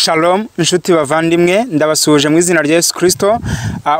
Shalom inshuti bavandimwe ndabasuhuje mu izina rya Yesu Kristo.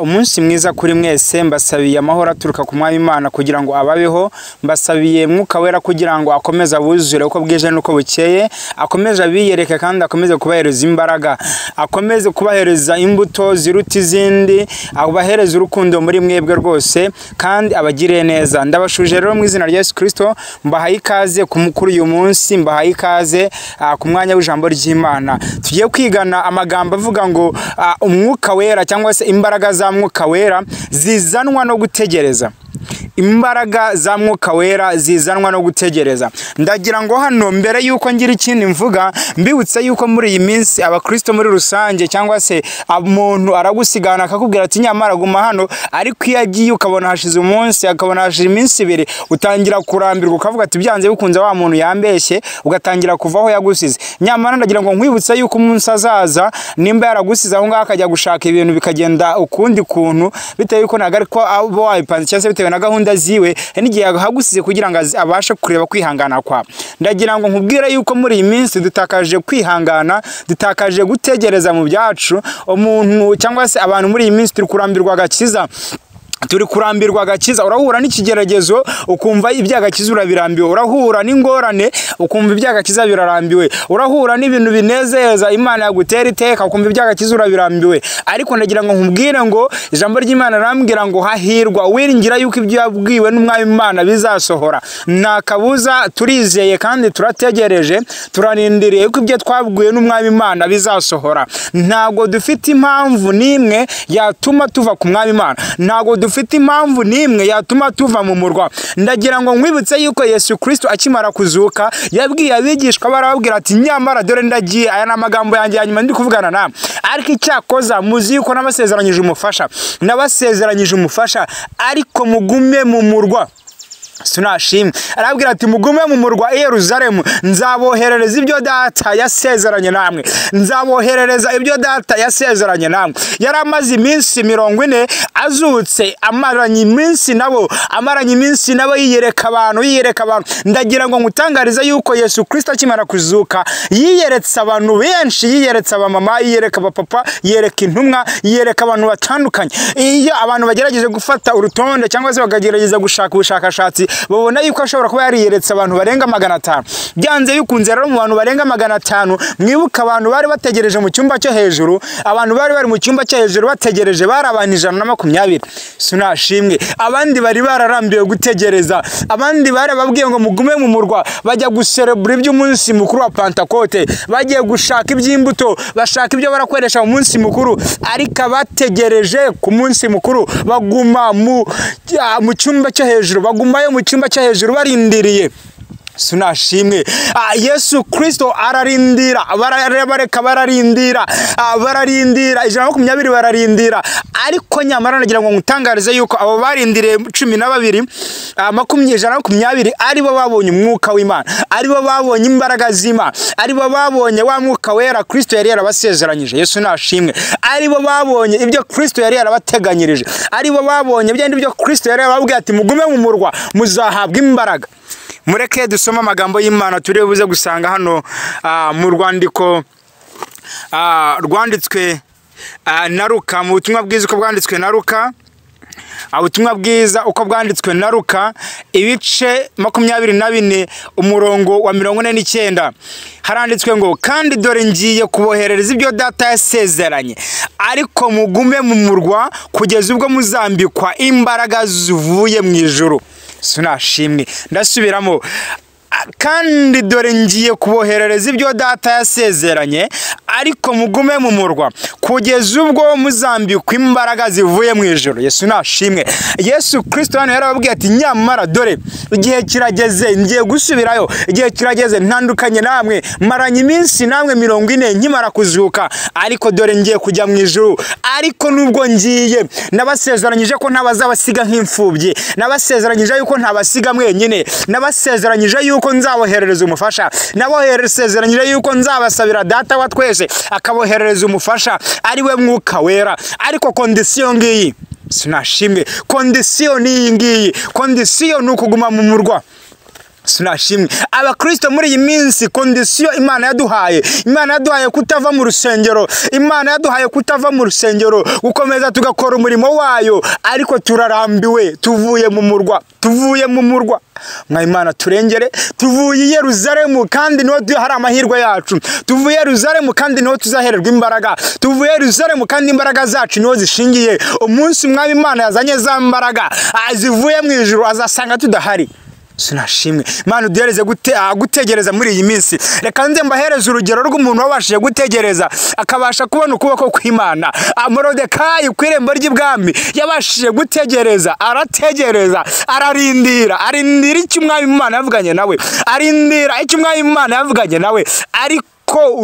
Umunsi mwiza kuri mwese, mbasabiye amahoro aturuka ku Mwami Imana kugira ngo ababeho, mbasabiye Mwuka Wera kugira ngo akomeze abuzure uko bwije nuko bukeye, akomeze abiyereke kandi akomeze kubahereza imbaraga, akomeze kubahereza imbuto ziruta izindi, abahereza urukundo muri mwebwe rwose kandi abagire neza. Ndabashuje rero mu izina rya Yesu Kristo, mbahaye ikaze kuri uyu munsi, mbahaye ikaze ku mwanya w'ijambo ry'Imana. Tugiye kwigana amagambo avuga ngo umwuka wera cyangwa se imbaraga za mwuka wera zizanwa no gutegereza. Imbaraga za mwuka wera zizanwa no gutegereza. Ndagira ngo hano mbere yuko ngira ikindi mvuga, mbibutse yuko muri iyi minsi abakristo muri rusange cyangwa se umuntu aragusigana akakubwira ati nyamara guma hano, ariko iyo agiye ukabona hashize umunsi, akabona hashize iminsi ibiri, utangira kurambirwa ukavuga ati byanze bikunze wa muntu yambeshye, ugatangira kuvaho yagusize. Nyamara ndagira ngo nkwibutse yuko umunsi azaza nimba yaragusize aho ngaho akajya gushaka ibintu bikagenda ukundi kuntu, bitewe yuko ntago ariko abo wayipanze cyangwa se bitewe na gahunda ziwe, n'igihe yahagusize kugira ngo abashe kureba kwihangana kwa. Ndagira ngo nkubwire yuko muri iyi minsi dutakaje kwihangana, dutakaje gutegereza mu byacu. Umuntu cyangwa se abantu muri iyi minsi turi kurambirwa agakiza, urahura n'ikigeragezo ukumva ibyagakiza urabirambiwe, urahura n'ingorane ukumva ibyagakiza birarambiwe, urahura n'ibintu binezeza Imana yagutera iteka ukumva ibyagakiza urabirambiwe. Ariko ndagira ngo nkubwire ngo ijambo ry'Imana rambwira ngo hahirwa wiringira yuko ibyo yabwiwe n'Umwami Imana bizasohora. Nta kabuza, turizeye kandi turategereje, turarindiriye yuko ibyo twabwiwe n'Umwami Imana bizasohora. Ntago dufite impamvu nimwe yatuma tuva ku Mwami Imana, ntago dufite impamvu nimwe yatuma tuva mu murwa. Ndagira ngo nkwibutse yuko Yesu Kristo akimara kuzuka yabwiye abigishwa barababwira ati nyamara dore ndagiye, aya n'amagambo yanjye yanyuma ndi kuvugana namwe, ariko icyakoza muzi yuko nabasezeranyije umufasha, ariko mugume mu murwa. Sunashimwe arabwira ati mugume mu murwa i Yerusalemu, nzaboherereza ibyo data yasezeranye namwe, nzaboherereza ibyo data yasezeranye namwe. Yari amaze iminsi 40 azutse, amaranye iminsi nabo yiyereka abantu. Ndagira ngo ngutangarize yuko Yesu Kristo akimara kuzuka yiyeretse abantu benshi, yiyeretse abamama, yiyereka abapapa, yiyereka intumwa, yiyereka abantu batandukanye. Iyo abantu bagerageje gufata urutonde cyangwa se bakagerageza gushaka ubushakashatsi, babona yuko ashobora kuba yariyeretse abantu barenga 500. Byanze bikunze rero mu bantu barenga 500, mwibuka abantu bari bategereje mu cyumba cyo hejuru, abantu bari mu cyumba cyo hejuru bategereje bari abantu 120. Sunashimwe abandi bari bararambiwe gutegereza, abandi bari babwiye ngo mugume mu murwa, bajya guserebura iby'umunsi mukuru wa Pentecote, bagiye gushaka iby'imbuto, bashaka ibyo barakoresha mu munsi mukuru, ariko bategereje ku munsi mukuru baguma mu cyumba cyo hejuru, bagumayo mu cyumba cyo hejuru barindiriye. Sunashimwe Yesu Kristo ararindira, barareka bararindira 120 bararindira. Ariko nyamara nagira ngo ngutangarize yuko abo barindiriye 12 120 aribo babonye umwuka w'Imana, aribo babonye imbaraga z'Imana, aribo babonye wa mwuka wera Kristo yari yarabasezeranyije. Yesu nashimwe, aribo babonye ibyo Kristo yari yarabateganyirije, aribo babonye byandi byo Kristo yari yababwiye ati mugume mu murwa muzahabwa imbaraga. Mureke dusoma amagambo y'Imana turi buze gusanga hano mu rwandiko rwanditswe na Luka, mu butumwa bwiza uko bwanditswe na Luka, ubutumwa bwiza uko bwanditswe na Luka ibice 24 umurongo wa 49. Haranditswe ngo kandi dore ngiye kuboherereza ibyo data yasezeranye, ariko mugume mu murwa kugeza ubwo muzambikwa imbaraga zivuye mu ijuru. Sunashimwe ndasubiramo, kandi dore ngiye kuboherereza ibyo data yasezeranye, ariko mugume mu murwa kugeza ubwo muzambikwa imbaraga zivuye mu ijuru. Yesu nashimwe. Yesu Kristo hano yarababwiye ati nyamara dore igihe kirageze, ngiye gusubirayo, igihe kirageze, ntandukanye namwe, maranye iminsi namwe 40 nkimara kuzuka, ariko dore ngiye kujya mu ijuru. Ariko nubwo ngiye, nabasezeranyije ko ntabazabasiga nk'imfubyi, nabasezeranyije yuko ntabasiga mwenyine, nabasezeranyije yuko nzaboherereza umufasha, nabohererezeranyije yuko nzabasabira data wa twese akaboherereza umufasha, ari we mwuka wera. Ariko kondisiyo ngiyi, Sunashimwe, kondisiyo ni iyi ngiyi, kondisiyo ni ukuguma mu murwa. Sinashimwe abakristo muri iyi minsi kondisiyo Imana yaduhaye kutava mu rusengero, Imana yaduhaye kutava mu rusengero gukomeza tugakora umurimo wayo, ariko turarambiwe, tuvuye mu murwa mwa Imana turengere, tuvuye i Yerusalemu kandi niho hari amahirwe yacu, tuvuye i Yerusalemu kandi niho tuzahererwa imbaraga, tuvuye i Yerusalemu kandi imbaraga zacu niho zishingiye. Umunsi mwa Imana yazanye za mbaraga zivuye mu ijuru azasanga tudahari. Sinashimwe Imana uduhereze gutegereza muri iyi minsi. Reka nze mbahereze urugero rw'umuntu wabashije gutegereza akabasha kubona ukuboko kw'Imana. Morodekayi ku irembo ry'ibwami yabashije gutegereza, arategereza, ararindira icyo umwami Imana yavuganye nawe, arindira icyo umwami Imana yavuganye nawe, ariko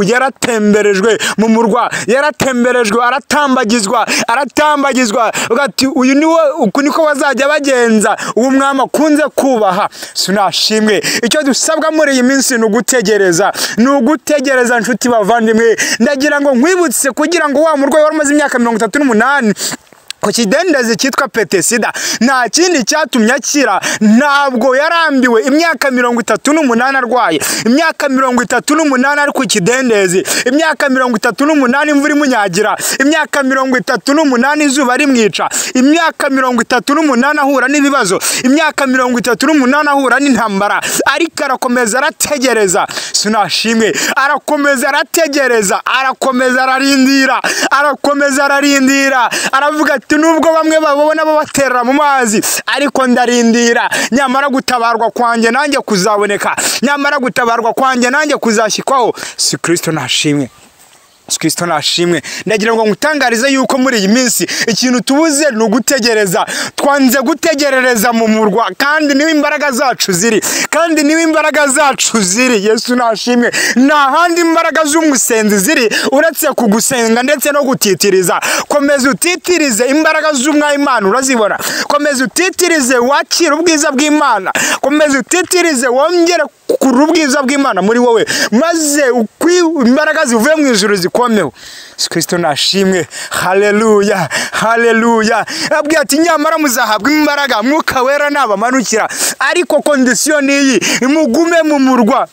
yaratemberejwe mu murwa, yaratemberejwe, aratambagizwa ugati uyu niwe uku niko bazajya bagenza uwo mwami akunze kubaha. Sinashimwe icyo dusabwa muri iyi minsi ni ugutegereza nshuti bavandimwe. Ndagira ngo nkwibutse kugira ngo wa murwayi wari umaze imyaka 38 ku kidendezi cyitwa Betesida nta kindi cyatumye akira, ntabwo yarambiwe. Imyaka 38 arwaye, imyaka 38 ari ku kidendezi, imyaka 38 imvura imunyagira, imyaka 38 izuba rimwica, imyaka 38 ahura n'ibibazo, imyaka 38 ahura n'intambara, ariko arakomeza arategereza. Sinashimwe arakomeza arategereza, arakomeza ararindira, aravuga ati nubwo bamwe babona baterera mu mazi, ariko ndarindira, nyamara gutabarwa kwanjye nanjye kuzaboneka, nyamara gutabarwa kwanjye nanjye kuzashyikwaho. Si Kristo nashimwe, Kristo nashimwe. Ndagira ngo ngutangarize yuko muri iyi minsi ikintu tubuze ni ugutegereza. Twanze gutegerereza mu murwa kandi niwe imbaraga zacu ziri, Yesu nashimwe. Nta handi imbaraga z'umusenzi ziri uretse kugusenga ndetse no gutitiriza. Komeza utitirize imbaraga z'umwami Imana urazibona, komeza utitirize wakira ubwiza bw'Imana, komeza utitirize wongere kuri ubwiza bw'Imana muri wowe, maze imbaraga zivuye mu ijuru zikomeho. Kristo nashimwe. Haleluya, haleluya. Abwiye ati nyamara muzahabwa imbaraga Mwuka Wera nabamanukira, ariko kondisiyo niyi, mugume mu murwa.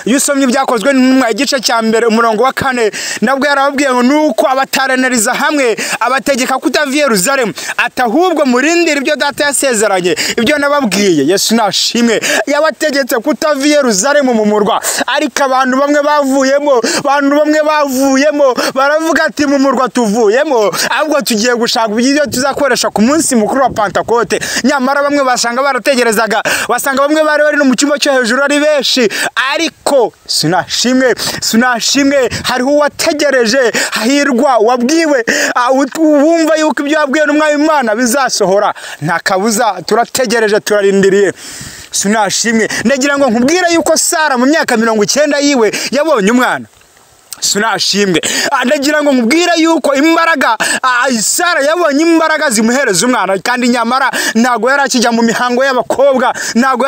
Iyo usomye ibyakozwe n'intumwa igice cya mbere umurongo wa 4, nabwo yarababwiye ngo nuko abataraniriza hamwe abategeka kutava i Yerusalemu, atahubwo murindira ibyo data yasezeranye, ibyo nababwiye. Yesu nashimwe yabategetse kutava i Yerusalemu mu murwa, ariko abantu bamwe bavuyemo baravuga ati mu murwa tuvuyemo, ahubwo tugiye gushaka ibyo tuzakoresha ku munsi mukuru wa Pentekote. Nyamara bamwe basanga barategerezaga, basanga bamwe bari no mu cyumba cyo hejuru ari benshi, ariko sinashimwe hariho uwategereje, hahirwa wabwiwe, wumva yuko ibyo wabwiwe n'umwami Imana bizasohora. Nta kabuza turategereje, turarindiriye. Sinashimwe ndagira ngo nkubwire yuko Sara mu myaka 90 yiwe yabonye umwana. Sinashimwe ndagira ngo nkubwire yuko imbaraga Sara yabonye imbaraga zimuhereza umwana, kandi nyamara ntago yarakijya mu mihango y'abakobwa, ntago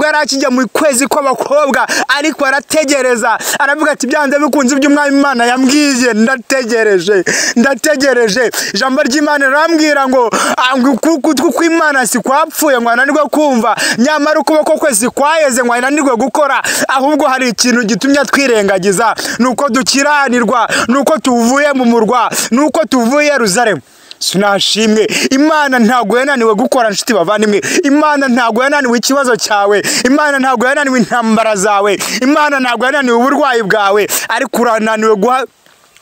yarakijya mu kwezi kw'abakobwa, ariko arategereza, aravuga ati byanze bikunze by'umwami Imana yambwiye, ndategereje. Ijambo ry'Imana rambwira ngo kuko Imana si kwapfuye ngo ananirwe kumva, nyamara ukuboko kwe si kwaheze ngo ananirwe gukora, ahubwo hari ikintu gitumye twirengagiza, nuko dukiranirwa, nuko tuvuye mu murwa, nuko tuvuye Yerusalemu. Sinashimwe Imana ntago yananiwe gukora nshuti bavandimwe. Imana ntago yananiwe ikibazo cyawe, Imana ntago yananiwe intambara zawe, Imana ntago yananiwe uburwayi bwawe, ariko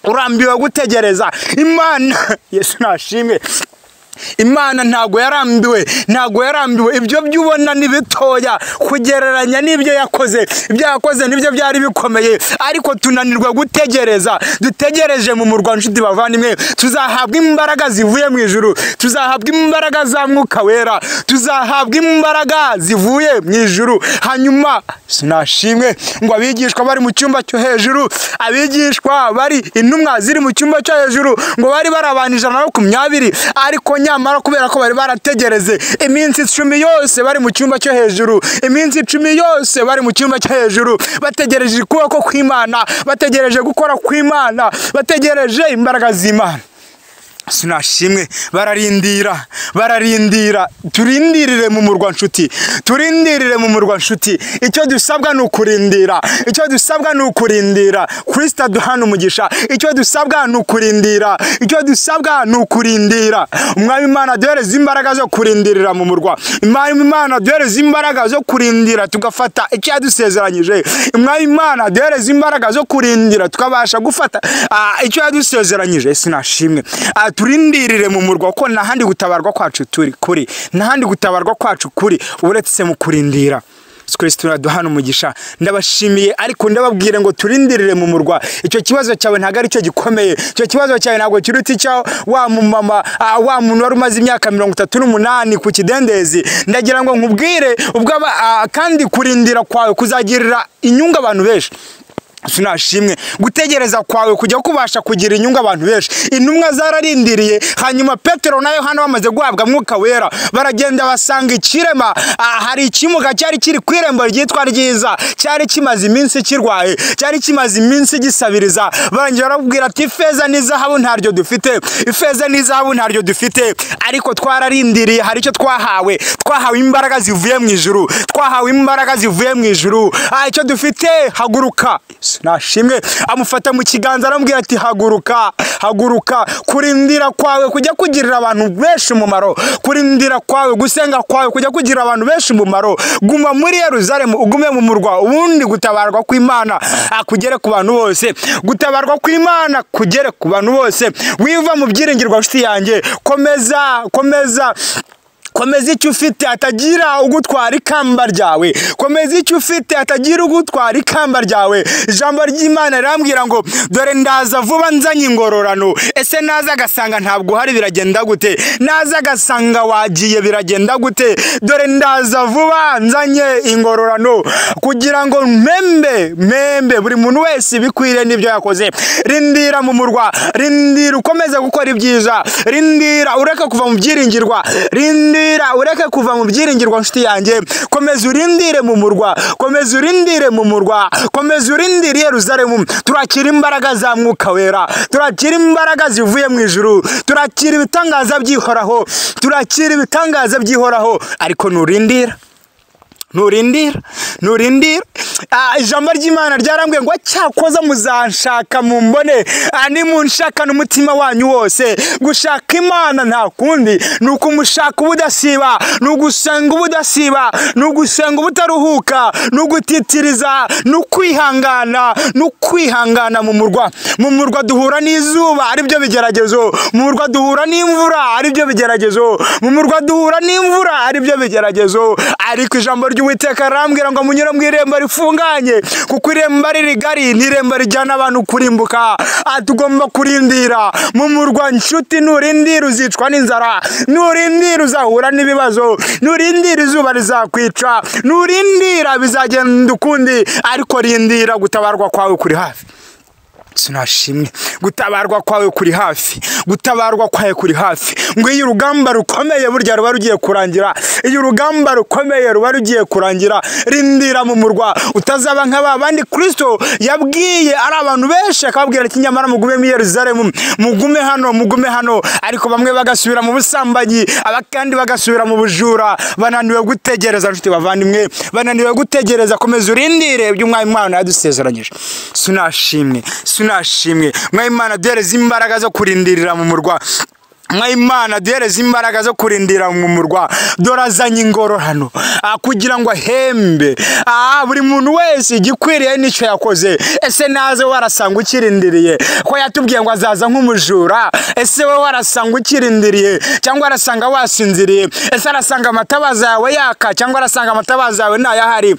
urambiwe gutegereza Imana. Yesu nashimwe. Imana ntago yarambiwe, ibyo byubona ni bitoya kugereranya n'ibyo yakoze. Ibyo yakoze nibyo byari bikomeye, ariko tunanirwa gutegereza. Dutegereje mu murwa nshuti bavandimwe, tuzahabwa imbaraga zivuye mu ijuru, tuzahabwa imbaraga za Mwuka Wera, tuzahabwa imbaraga zivuye mu ijuru. Hanyuma sinashimwe ngo abigishwa bari mu cyumba cyo hejuru, abigishwa bari intumwa ziri mu cyumba cyo hejuru, ngo bari barabanije 120, ariko nyamara kubera ko bari barategereze iminsi 10 yose bari mu cyumba cyo hejuru, iminsi 10 yose bari mu cyumba cyo hejuru, bategereje ukuboko kw'Imana, bategereje gukora kw'Imana, bategereje imbaraga z'Imana. sinashimwe bararindira turindirire mu murwa nshuti icyo dusabwa ni ukurindira Kristo duhana umugisha icyo dusabwa ni ukurindira umwami Imana duhereza imbaraga zo kurindirira mu murwa Imana duhereza imbaraga zo kurindira tugafata icyo yadusezeranyije umwami Imana duhereza imbaraga zo kurindira tukabasha gufata icyo yadusezeranyije sinashimwe turindirire mu murwa ko nahandi gutabarwa kwacu kuri nahandi gutabarwa kwacu kuri uretse mu kurindira Kristo duhana umugisha ndabashimiye ariko ndababwire ngo turindirire mu murwa icyo kibazo cyawe ntago ari cyo gikomeye icyo kibazo cyawe ntago kiruti cyo wa mumama wa muntu wari umaze imyaka 38 ku kidendezi ndagira ngo nkubwire ubwo kandi kurindira kwawe kuzagirira inyungu abantu benshi sinashimwe gutegereza kwawe kujya kubasha kugira inyungu abantu benshi intumwa zararindiriye hanyuma Petero na Yohana bamaze guhabwa mwuka wera baragenda basanga ikirema hari ikimuga cyari kiri kwirembo ryitwa ryiza cyari kimaze iminsi kirwaye cyari kimaze iminsi gisabiriza barangije barabwira ati ifeza n'izahabu ntaryo dufite ariko twararindiriye hari icyo twahawe imbaraga zivuye mu ijuru icyo dufite haguruka nashimwe amufata mu kiganza arambwira ati haguruka kurindira kwawe kujya kugirira abantu benshi umumaro kurindira kwawe gusenga kwawe kujya kugirira abantu benshi umumaro guma muri Yerusalemu ugume mu murwa ubundi gutabarwa kw'Imana kugere ku bantu bose wiva mu byiringirwa nshuti yanjye komeza icyo ufite atagira ugutwara ikamba ryawe ijambo ry'Imana rirambwira ngo dore ndaza vuba nzanye ingororano ese naza agasanga ntabwo hari biragenda gute naza agasanga wagiye biragenda gute dore ndaza vuba nzanye ingororano kugira ngo mpembe buri muntu wese bikwiriye n'ibyo yakoze rindira mu murwa rindira ukomeze gukora ibyiza rindira ureke kuva mu byiringirwa ureke kuva mu byiringirwa nshuti yanjye komeza urindire mu murwa komeza urindire Yerusalemu turakira imbaraga za mwuka wera turakira imbaraga zivuye mu ijuru turakira ibitangaza by'ihoraho ariko nurindira ijambo ry'Imana ryarambwiye ngo cyakoza muzanshaka mumbone nimunshaka n'umutima wanyu wose gushaka Imana nta kundi nuko umushaka ubudasiba nugusenga ubutaruhuka nugutitiriza nukwihangana mu murwa duhura n'izuba ari byo bigeragezo mu murwa duhura n'imvura ari byo bigeragezo ariko ijambo ry'Uwiteka arambwira ngo munyure mu irembo rifunganye kuko irembo ari rigari n'irembo rijyana abantu kurimbuka tugomba kurindira mu murwa nshuti nurindira uzicwa n'inzara nurindira uzahura n'ibibazo nurindira izuba rizakwica nurindira bizagenda ukundi ariko rindira gutabarwa kwawe kuri hafi sinashimwe gutabarwa kwawe kuri hafi ngo iyo urugamba rukomeye burya ruba rugiye kurangira rindira mu murwa utazaba nk'abandi Kristo yabwiye ari abantu benshi akababwira ati nyamara mugume mu Yerusalemu mugume hano ariko bamwe bagasubira mu busambanyi abakandi bagasubira mu bujura bananiwe gutegereza nshuti bavandimwe komeza urindire by'Umwami Imana yadusezeranyije sinashimwe Mwami Imana duhereza imbaraga zo kurindirira mu murwa Imana duhereza imbaraga zo kurindira mu murwa dorazanye ingororano kugira ngo ahembe buri muntu wese gikwiriye n'icyo yakoze ese naze warasanga ukirindiriye ko yatubwiye ngo azaza nk'umujura ese we warasanga ukirindiriye cyangwa arasanga wasinziriye ese arasanga amatabaza yawe yaka cyangwa arasanga amatabaza yawe ntayahari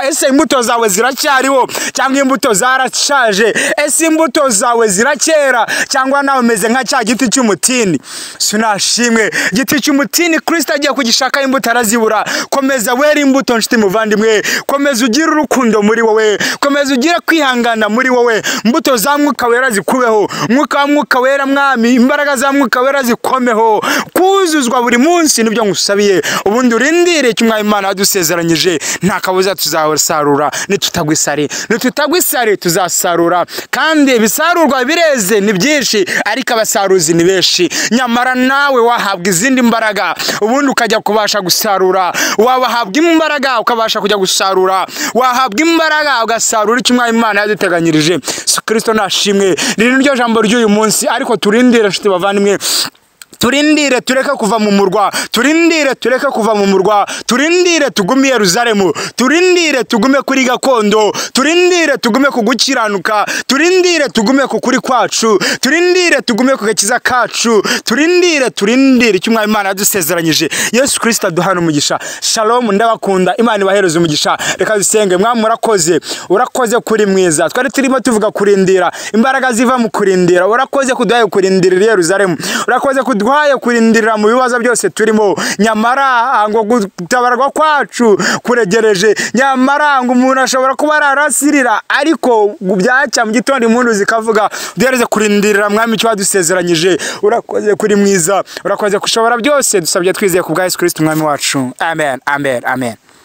ese imbuto zawe ziracyariho cyangwa imbuto zarashaje ese imbuto zawe zirakera cyangwa nawe umeze nka cya giti cy'umutini. Sinashimwe igiti cy'umutini Kristo agiye kugishaka imbuto arazibura. Komeza wera imbuto nshuti muvandimwe, komeza ugire urukundo muri wowe, komeza ugire kwihangana muri wowe. Imbuto za Mwuka Wera zikubeho, Mwuka Wera mwami, imbaraga za Mwuka Wera zikomeho, kuzuzwa buri munsi nibyo ngusabiye. Ubundi urindire icyo Umwami Imana yadusezeranyije, nta kabuza tuzasarura. Nitutagwa isari tuzasarura, kandi ibisarurwa bireze ni byinshi ariko abasaruzi ni benshi. Nyamara nawe wahabwa izindi mbaraga, ubundi ukajya kubasha gusarura. Wahabwa imbaraga ukabasha kujya gusarura, wahabwa imbaraga ugasarura icyo Umwami Imana yaduteganyirije. Kristo nashimwe. Riri niryo jambo ry'uyu munsi, ariko turindire nshuti bavandimwe, turindire tureke kuva mu murwa, turindire tureke kuva mu murwa, turindire tugume Yerusalemu, turindire tugume kuri gakondo, turindire tugume ku gukiranuka, turindire tugume ku kuri kwacu, turindire tugume ku gakiza kacu, turindire icyo Umwami Imana yadusezeranyije. Yesu Kristo aduhana umugisha. Shalom, ndabakunda. Imana ibahereze umugisha. Reka dusenge. Mwami urakoze kuri mwiza. Twari turimo tuvuga kurindira, imbaraga ziva mu kurindira. Urakoze kuduhaye kurindirira Yerusalemu, urakoze kuduhaye kurindirira mu bibazo byose turimo. Nyamara ngo gutabarwa kwacu kuregereje, nyamara ngo umuntu ashobora kuba ararasirira, ariko byacya mu gitondo impundu zikavuga. Duhereze kurindirira Mwami icyo wadusezeranyije. Urakoze kuri mwiza, urakoze kushobora byose. Dusabye twizeye ku bwa Yesu Kristo Umwami wacu. Amen, amen, amen.